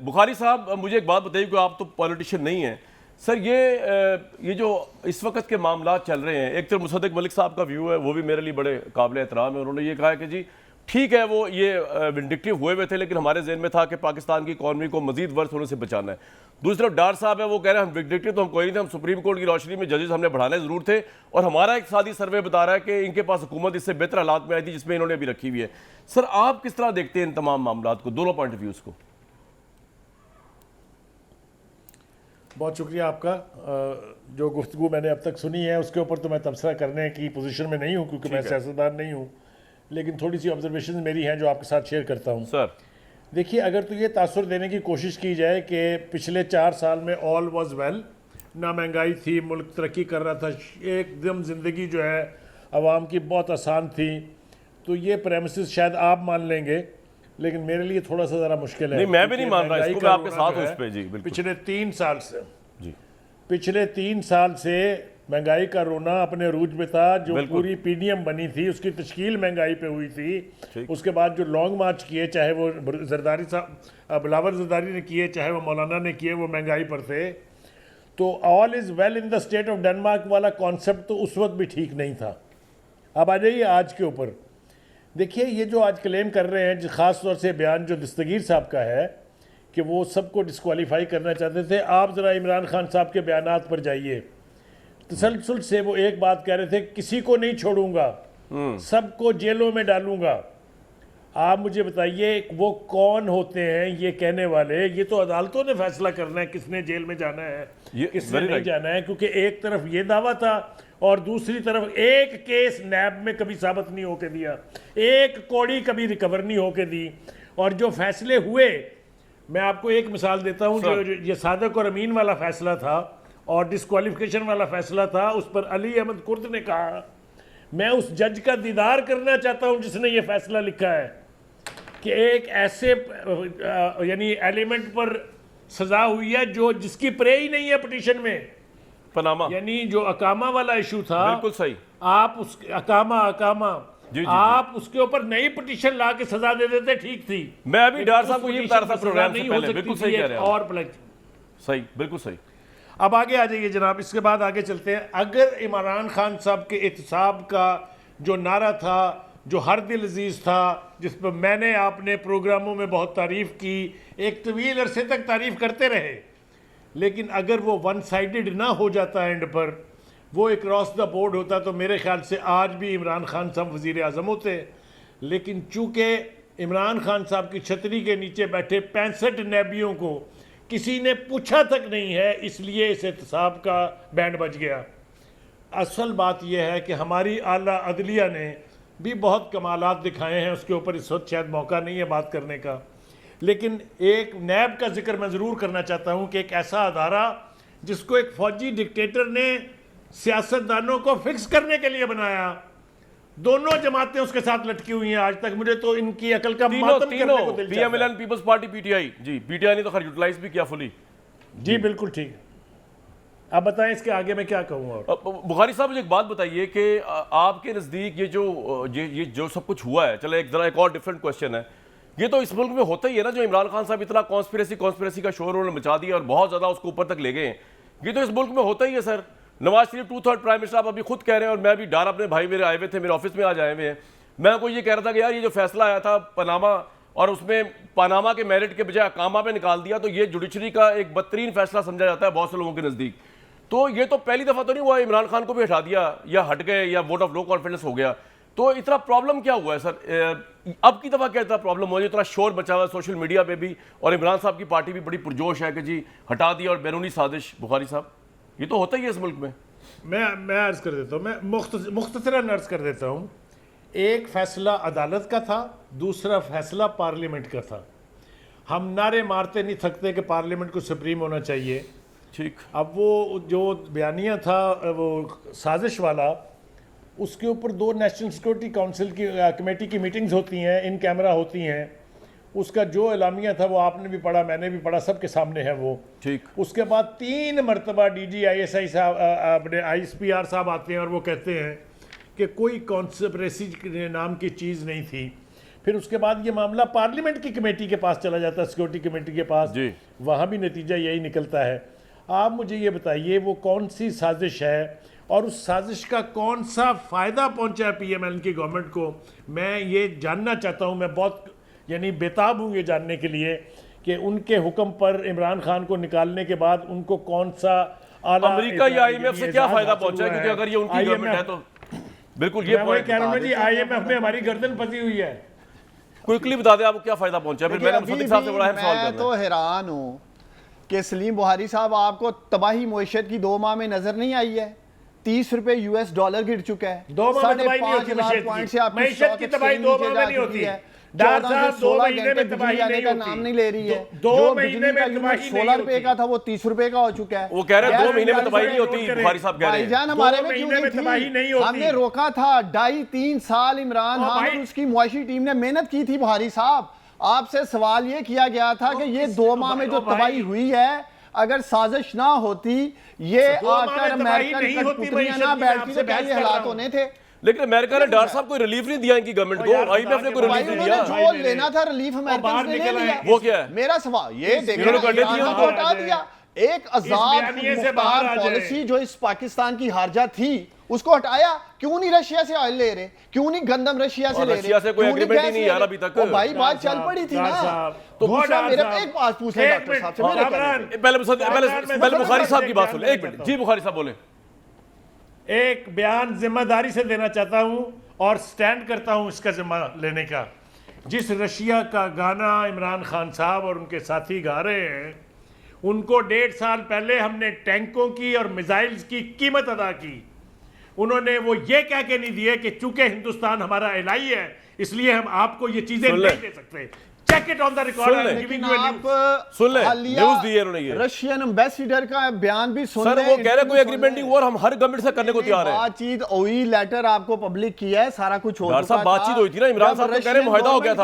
बुखारी साहब, मुझे एक बात बताइए कि आप तो पॉलिटिशियन नहीं हैं सर। ये जो इस वक्त के मामला चल रहे हैं, एक तो मुसद्दिक मलिक साहब का व्यू है, वो भी मेरे लिए बड़े काबिल एहतराम है। उन्होंने ये कहा है कि जी ठीक है, वो ये विंडिक्टिव हुए हुए थे, लेकिन हमारे जहन में था कि पाकिस्तान की इकॉनमी को मजीद वर्स होने से बचाना है। दूसरी तरफ डार साहब है, वो कह रहे हैं हम विंडिक्टिव तो हम कोई नहीं थे, हम सुप्रीम कोर्ट की रोशनी में जजेस हमने बढ़ाने ज़रूर थे, और हमारा एक सादी सर्वे बता रहा है कि इनके पास हुकूमत इससे बेहतर हालात में आई थी जिसमें इन्होंने अभी रखी हुई है। सर आप किस तरह देखते हैं इन तमाम मामला को, दोनों पॉइंट ऑफ व्यूज़ को? बहुत शुक्रिया आपका। जो गुफ्तगू मैंने अब तक सुनी है उसके ऊपर तो मैं तबसरा करने की पोजीशन में नहीं हूँ, क्योंकि मैं सियासतदान नहीं हूँ, लेकिन थोड़ी सी ऑब्जर्वेशन मेरी हैं जो आपके साथ शेयर करता हूँ। सर देखिए, अगर तो ये तासुर देने की कोशिश की जाए कि पिछले 4 साल में ऑल वाज वेल, ना महंगाई थी, मुल्क तरक्की कर रहा था, एकदम ज़िंदगी जो है आवाम की बहुत आसान थी, तो ये प्रेमिसेस शायद आप मान लेंगे, लेकिन मेरे लिए थोड़ा सा ज़रा मुश्किल है। नहीं, मैं भी नहीं मान रहा इसको, मैं आपके साथ हूं है, इस पे जी, बिल्कुल। पिछले 3 साल से जी पिछले 3 साल से महंगाई का रोना अपने रूज में था। जो पूरी पीडीएम बनी थी उसकी तश्कील महंगाई पे हुई थी। उसके बाद जो लॉन्ग मार्च किए, चाहे वो जरदारी साहब, बिलावल जरदारी ने किए, चाहे वो मौलाना ने किए, वो महंगाई पर थे। तो all is well in the state of Denmark वाला कॉन्सेप्ट तो उस वक्त भी ठीक नहीं था। अब आ जाइए आज के ऊपर। देखिए, ये जो आज क्लेम कर रहे हैं, ख़ास तौर से बयान जो दस्तगीर साहब का है कि वो सबको डिस्क्वालीफाई करना चाहते थे, आप ज़रा इमरान खान साहब के बयानात पर जाइए। तसलसल से वो एक बात कह रहे थे, किसी को नहीं छोड़ूंगा, सबको जेलों में डालूंगा। आप मुझे बताइए वो कौन होते हैं ये कहने वाले? ये तो अदालतों ने फैसला करना है किसने जेल में जाना है, किसने नहीं जाना है, क्योंकि एक तरफ ये दावा था और दूसरी तरफ एक केस नैब में कभी साबित नहीं होके दिया, एक कौड़ी कभी रिकवर नहीं होके दी। और जो फैसले हुए, मैं आपको एक मिसाल देता हूँ, जो ये सादक और अमीन वाला फैसला था और डिस्क्वालिफिकेशन वाला फैसला था, उस पर अली अहमद कुर्द ने कहा मैं उस जज का दीदार करना चाहता हूँ जिसने ये फैसला लिखा है कि एक ऐसे यानी एलिमेंट पर सजा हुई है जो जिसकी प्रे ही नहीं है पिटीशन में, पनामा, यानी जो अकामा वाला इशू था। बिल्कुल सही। आप उस अकामा जी, आप उसके ऊपर नई पिटीशन ला के सजा दे देते, ठीक थी। मैं अभी डार साहब को ये बता रहा था प्रोग्राम से पहले, बिल्कुल सही कह रहे हैं और सही, बिल्कुल सही। अब आगे आ जाइए जनाब, इसके बाद आगे चलते हैं। अगर इमरान खान साहब के एहतसाब का जो नारा था, जो हर दिल अजीज था, जिस पर मैंने आपने प्रोग्रामों में बहुत तारीफ की, एक तवील अरसे तक तारीफ करते रहे, लेकिन अगर वो वन साइडेड ना हो जाता एंड पर, वो एक क्रॉस द बोर्ड होता, तो मेरे ख्याल से आज भी इमरान खान साहब वजीर आज़म होते। लेकिन चूँकि इमरान खान साहब की छतरी के नीचे बैठे 65 नैबियों को किसी ने पूछा तक नहीं है, इसलिए इस एहतसाब का बैंड बज गया। असल बात यह है कि हमारी आला अदलिया ने भी बहुत कमालात दिखाए हैं, उसके ऊपर इस वक्त शायद मौका नहीं है बात करने का, लेकिन एक नैब का जिक्र मैं ज़रूर करना चाहता हूँ कि एक ऐसा अदारा जिसको एक फौजी डिक्टेटर ने सियासतदानों को फिक्स करने के लिए बनाया, दोनों जमातें उसके साथ लटकी हुई हैं आज तक। मुझे तो इनकी अकल का मातम करने को दिल चाहता है। पीएमएल पीपल्स पार्टी पीटीआई जी, पीटीआई ने तो खैर यूटिलाइज भी किया फुली जी, बिल्कुल ठीक। अब बताएं इसके आगे मैं क्या कहूँ। और बुखारी साहब मुझे एक बात बताइए कि आपके नज़दीक ये जो सब कुछ हुआ है, चले एक और डिफरेंट क्वेश्चन है, ये तो इस मुल्क में होता ही है ना, जो इमरान खान साहब इतना कॉन्स्पिरेसी का शोर उन्होंने मचा दिया और बहुत ज़्यादा उसको ऊपर तक ले गए हैं, ये तो इस मुल्क में होता ही है sir. Nawaz Sharif 2/3 prime minister, आप अभी खुद कह रहे हैं, और मैं भी डार, अपने भाई मेरे आए हुए थे, मेरे ऑफिस में आज आए हुए हैं, मैं आपको ये कह रहा था कि यार ये जो फैसला आया था पनामा, और उसमें पनामा के मेरिट के बजाय अकामा पे निकाल दिया, तो ये जुडिशरी का एक बदतरीन फैसला समझा जाता है बहुत से लोगों के नज़दीक। तो ये तो पहली दफ़ा तो नहीं हुआ इमरान खान को भी हटा दिया या हट गए या वोट ऑफ नो कॉन्फिडेंस हो गया, तो इतना प्रॉब्लम क्या हुआ है सर? अब की दफ़ा क्या इतना प्रॉब्लम हुआ है, इतना शोर मचा हुआ है सोशल मीडिया पे भी, और इमरान साहब की पार्टी भी बड़ी पुरजोश है कि जी हटा दिया और बैरूनी साजिश। बुखारी साहब, ये तो होता ही है इस मुल्क में। मैं अर्ज़ कर देता हूँ, मैं मुख्तसरन अर्ज़ कर देता हूँ। एक फैसला अदालत का था, दूसरा फैसला पार्लियामेंट का था। हम नारे मारते नहीं थकते कि पार्लियामेंट को सुप्रीम होना चाहिए, ठीक। अब वो जो बयानिया था वो साजिश वाला, उसके ऊपर 2 नेशनल सिक्योरिटी काउंसिल की कमेटी की मीटिंग्स होती हैं, इन कैमरा होती हैं। उसका जो एलामिया था वो आपने भी पढ़ा, मैंने भी पढ़ा, सबके सामने है वो, ठीक। उसके बाद 3 मरतबा DGISI साहब, अपने ISPR साहब आते हैं और वो कहते हैं कि कोई कॉन्स्पिरेसी नाम की चीज़ नहीं थी। फिर उसके बाद ये मामला पार्लियामेंट की कमेटी के पास चला जाता है, सिक्योरिटी कमेटी के पास, जी। वहाँ भी नतीजा यही निकलता है। आप मुझे ये बताइए वो कौन सी साजिश है और उस साजिश का कौन सा फ़ायदा पहुंचा है पीएमएल की गवर्नमेंट को, मैं ये जानना चाहता हूँ। मैं बहुत यानी बेताब हूँ ये जानने के लिए कि उनके हुक्म पर इमरान खान को निकालने के बाद उनको कौन सा अमेरिका या आईएमएफ से क्या फायदा पहुंचा है, क्योंकि अगर ये उनकी गवर्नमेंट है तो बिल्कुल ये पॉइंट कह रहा हूँ जी, आईएमएफ में हमारी गर्दन फंसी हुई है। क्विकली बता दें आपको क्या फायदा पहुंचा है, फिर मैंने मुसद्दिक साहब से बड़ा अहम सवाल मैं करना तो हैरान हूं कि सलीम बुहारी साहब, आपको तबाही मईशत की 2 माह में नजर नहीं आई है? 30 रुपए यूएस डॉलर गिर चुका है, 2 माह में तबाही नहीं होती 5,500 पॉइंट से आपकी मईशत की तबाही 2 माह में नहीं होती है। 14 से 16 घंटे तबाही आने का नाम नहीं ले रही है। 2 जो महीने में बिजली का यूनिट तबाही 16 रुपए का था वो 30 रुपए का हो चुका है। वो कह रहे हैं 2 महीने में गैस तबाही नहीं प्राइस होती, बुखारी साहब कह रहे हैं। भाईजान हमारे 2 में क्यों महीने में तबाही नहीं नहीं होती। थी? हमने रोका था 2.5-3 साल इमरान खान और उसकी मुआशी टीम ने मेहनत की थी। बुहारी साहब, आपसे सवाल ये किया गया था कि ये 2 माह में जो तबाही हुई है, अगर साजिश ना होती, ये आकर अमेरिकन कठपुतलियां ना बैठती तो क्या ये हालात होने थे? लेकिन अमेरिका ने डॉक्टर साहब कोई रिलीफ नहीं दिया इनकी गवर्नमेंट को, आईएमएफ ने कोई रिलीफ नहीं दिया। जो लेना था रिलीफ अमेरिकन ने ले लिया। वो क्या है? मेरा सवाल ये देखो, इन्होंने कर दिया, को हटा दिया। एक आजाद बयानिए से बाहर आ जाए। पॉलिसी जो इस पाकिस्तान की हारजा थी उसको हटाया। क्यों नहीं रशिया से ऑयल ले रहे? क्यों नहीं गंदम रशिया से और ले रहे? रशिया से कोई क्यों नहीं एग्रीमेंट ही गैस नहीं ले यार रहे? अभी तक। ओ भाई बात चल पड़ी थी ना। तो दूसरा मेरे एक बात पूछ ले डॉक्टर साहब से, मेरे पहले बुखारी साहब की बात सुन, एक मिनट जी। बुखारी साहब बोले। एक बयान जिम्मेदारी से देना चाहता हूं और स्टैंड करता हूं इसका जिम्मा लेने का। जिस रशिया का गाना इमरान खान साहब और उनके साथी गा रहे हैं, उनको 1.5 साल पहले हमने टैंकों की और मिसाइल्स की कीमत अदा की। उन्होंने वो ये कह के नहीं दिए कि चूंकि हिंदुस्तान हमारा एलाई है इसलिए हम आपको ये चीजें सुन ले। नहीं दे सकते। Check it on the record. सुन ले, न्यूज़ दी है उन्होंने ये। रशियन एम्बेसडर का बयान भी सुन सर ले। वो कह रहे कोई एग्रीमेंट नहीं हुआ और हम हर गवर्नमेंट से करने को तैयार है। बातचीत हुई, लेटर आपको पब्लिक किया है, सारा कुछ हो डॉक्टर चुका साहब बातचीत हुई थी ना, इमरान साहब तो कह रहे मुआहदा हो गया था।